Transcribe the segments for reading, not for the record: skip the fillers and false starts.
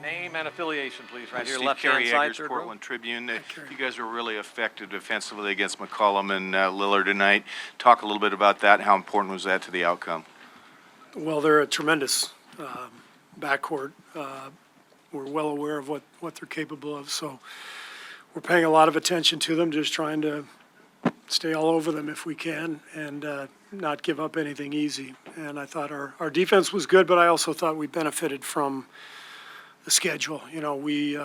Name and affiliation, please, right here, Steve left-hand Kerr, side, Eggers, third row. Portland Tribune. You guys were really effective defensively against McCollum and Lillard tonight. Talk a little bit about that. How important was that to the outcome? Well, they're a tremendous backcourt. We're well aware of what they're capable of, so we're paying a lot of attention to them, just trying to stay all over them if we can and not give up anything easy. And I thought our defense was good, but I also thought we benefited from the schedule. You know, we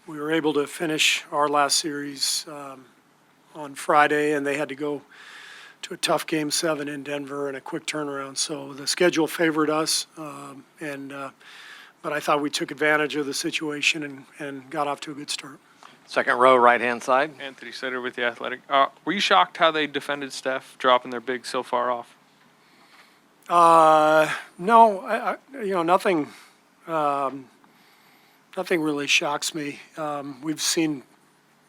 were able to finish our last series on Friday, and they had to go to a tough Game 7 in Denver and a quick turnaround. So the schedule favored us, but I thought we took advantage of the situation and got off to a good start. Second row, right-hand side. Anthony Sutter with The Athletic. Were you shocked how they defended Steph, dropping their big so far off? No, nothing. Nothing really shocks me. We've seen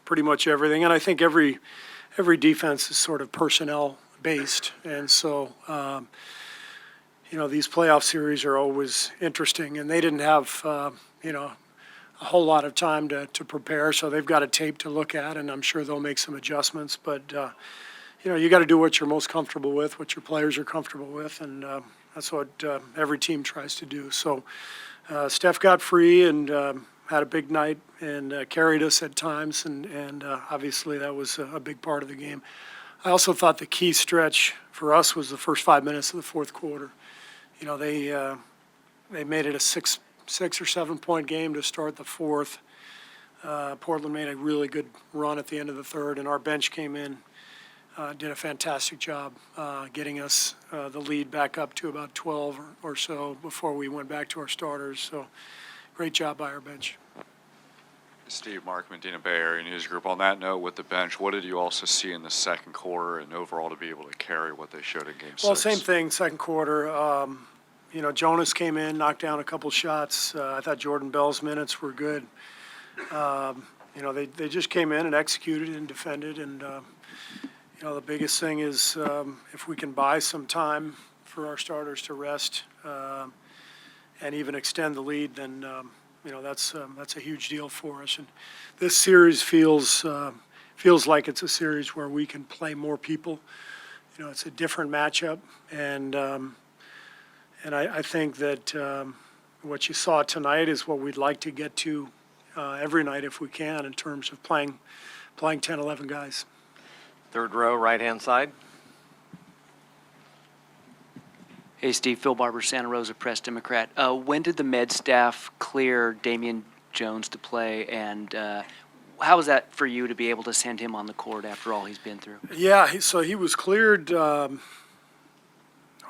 pretty much everything, and I think every defense is sort of personnel based, and so these playoff series are always interesting, and they didn't have a whole lot of time to prepare, so they've got a tape to look at, and I'm sure they'll make some adjustments. But you got to do what you're most comfortable with, what your players are comfortable with, and that's what every team tries to do. So Steph got free and had a big night and carried us at times, and obviously that was a big part of the game. I also thought the key stretch for us was the first 5 minutes of the fourth quarter. You know, they made it a six or 7 point game to start the fourth. Portland made a really good run at the end of the third, and our bench came in, did a fantastic job getting us the lead back up to about 12 or so before we went back to our starters. So great job by our bench. Steve, Mark Medina, Bay Area News Group. On that note, with the bench, what did you also see in the second quarter and overall to be able to carry what they showed in Game 6? Well, same thing, second quarter. Jonas came in, knocked down a couple shots. I thought Jordan Bell's minutes were good. They just came in and executed and defended. And, the biggest thing is if we can buy some time for our starters to rest and even extend the lead, then, that's a huge deal for us. And this series feels like it's a series where we can play more people. It's a different matchup. And I think that what you saw tonight is what we'd like to get to every night if we can in terms of playing 10, 11 guys. Third row, right-hand side. Hey, Steve. Phil Barber, Santa Rosa Press Democrat. When did the med staff clear Damian Jones to play, and how was that for you to be able to send him on the court after all he's been through? Yeah, so he was cleared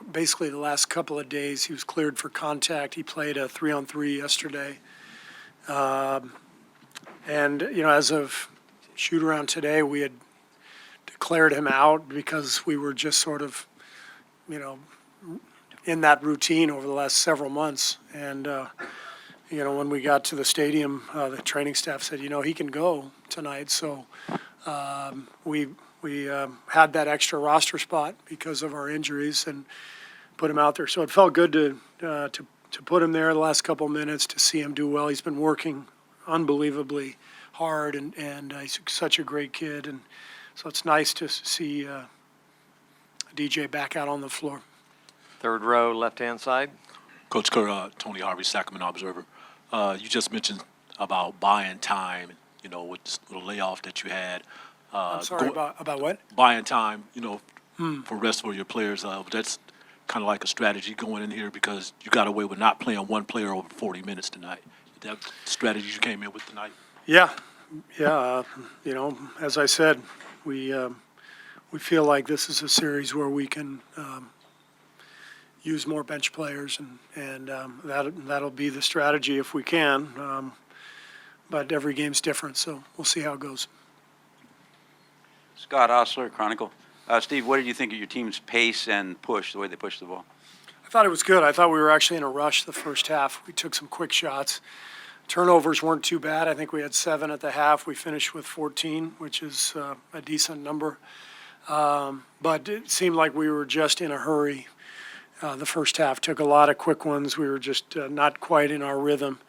basically the last couple of days. He was cleared for contact. He played a 3-on-3 yesterday. As of shoot-around today, we had declared him out because we were just sort of, in that routine over the last several months. And, when we got to the stadium, the training staff said, he can go tonight. So we had that extra roster spot because of our injuries and put him out there. So it felt good to put him there the last couple of minutes, to see him do well. He's been working unbelievably hard, and he's such a great kid. And so it's nice to see DJ back out on the floor. Third row, left-hand side. Coach Kerr, Tony Harvey, Sacramento Observer. You just mentioned about buying time, with the layoff that you had. I'm sorry, about what? Buying time, for rest for your players. That's kind of like a strategy going in here because you got away with not playing one player over 40 minutes tonight. Is that strategy you came in with tonight? Yeah. As I said, we feel like this is a series where we can use more bench players, and that'll be the strategy if we can. But every game's different, so we'll see how it goes. Scott Osler, Chronicle. Steve, what did you think of your team's pace and push, the way they pushed the ball? I thought it was good. I thought we were actually in a rush the first half. We took some quick shots. Turnovers weren't too bad. I think we had 7 at the half. We finished with 14, which is a decent number. But it seemed like we were just in a hurry. The first half took a lot of quick ones. We were just not quite in our rhythm.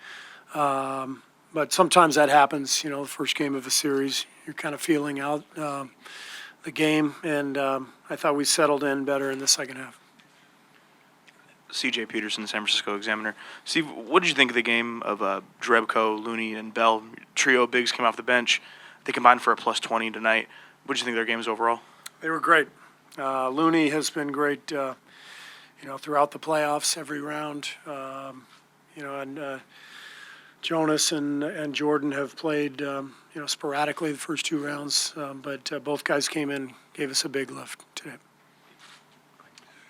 But sometimes that happens, the first game of a series, you're kind of feeling out the game, and I thought we settled in better in the second half. C.J. Peterson, San Francisco Examiner. Steve, what did you think of the game of Drebko, Looney, and Bell? Trio of bigs came off the bench. They combined for a plus 20 tonight. What did you think of their games overall? They were great. Looney has been great, throughout the playoffs, every round. And Jonas and Jordan have played, sporadically the first two rounds, but both guys came in, gave us a big lift today.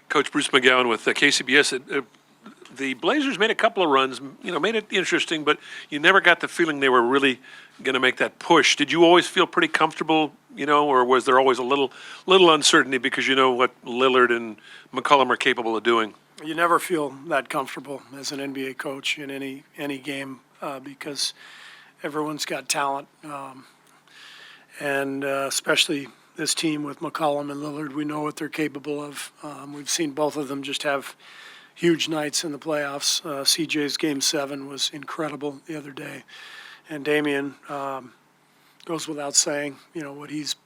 Coach Bruce McGowan with KCBS. The Blazers made a couple of runs, made it interesting, but you never got the feeling they were really going to make that push. Did you always feel pretty comfortable, or was there always a little uncertainty because you know what Lillard and McCollum are capable of doing? You never feel that comfortable as an NBA coach in any game because everyone's got talent, and especially this team with McCollum and Lillard, we know what they're capable of. We've seen both of them just have huge nights in the playoffs. CJ's Game 7 was incredible the other day, and Damian goes without saying, what he's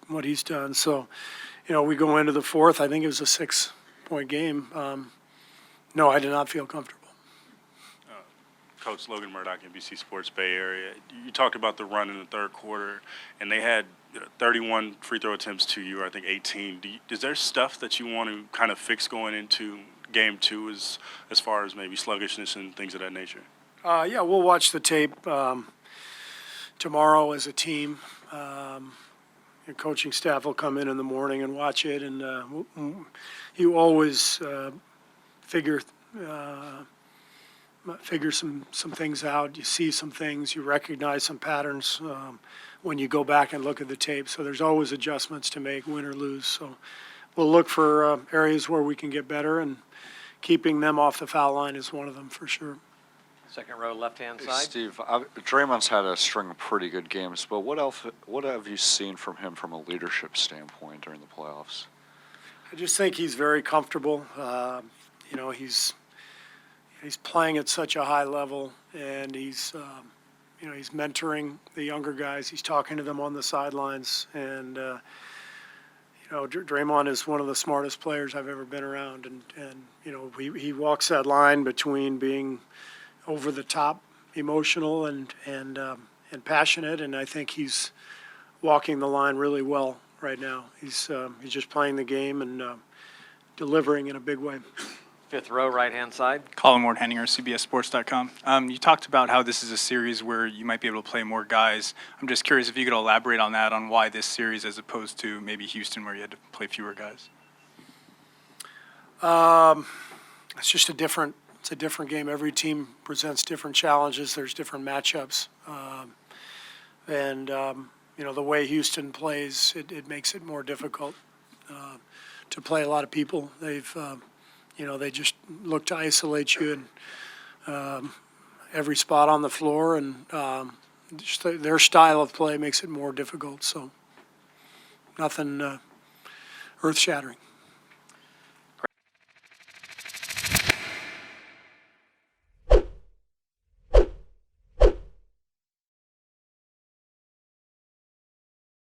done. So, we go into the fourth. I think it was a 6-point game. No, I did not feel comfortable. Coach Logan Murdoch, NBC Sports Bay Area. You talked about the run in the third quarter, and they had 31 free throw attempts to you, I think 18. Is there stuff that you want to kind of fix going into game two as far as maybe sluggishness and things of that nature? Yeah, we'll watch the tape tomorrow as a team. Your coaching staff will come in the morning and watch it, and you always figure some things out. You see some things, you recognize some patterns when you go back and look at the tape. So there's always adjustments to make, win or lose. So we'll look for areas where we can get better, and keeping them off the foul line is one of them for sure. Second row, left-hand Hey, side. Steve, Draymond's had a string of pretty good games, but what have you seen from him from a leadership standpoint during the playoffs? I just think he's very comfortable. He's playing at such a high level, and he's mentoring the younger guys. He's talking to them on the sidelines, and Draymond is one of the smartest players I've ever been around, and he walks that line between being over the top, emotional, and passionate, and I think he's walking the line really well right now. He's just playing the game and delivering in a big way. Fifth row, right-hand side. Colin Ward, Henninger, CBSSports.com. You talked about how this is a series where you might be able to play more guys. I'm just curious if you could elaborate on that, on why this series as opposed to maybe Houston where you had to play fewer guys. It's just a different game. Every team presents different challenges. There's different matchups. The way Houston plays, it makes it more difficult to play a lot of people. They just look to isolate you in every spot on the floor, and just their style of play makes it more difficult. So nothing earth-shattering.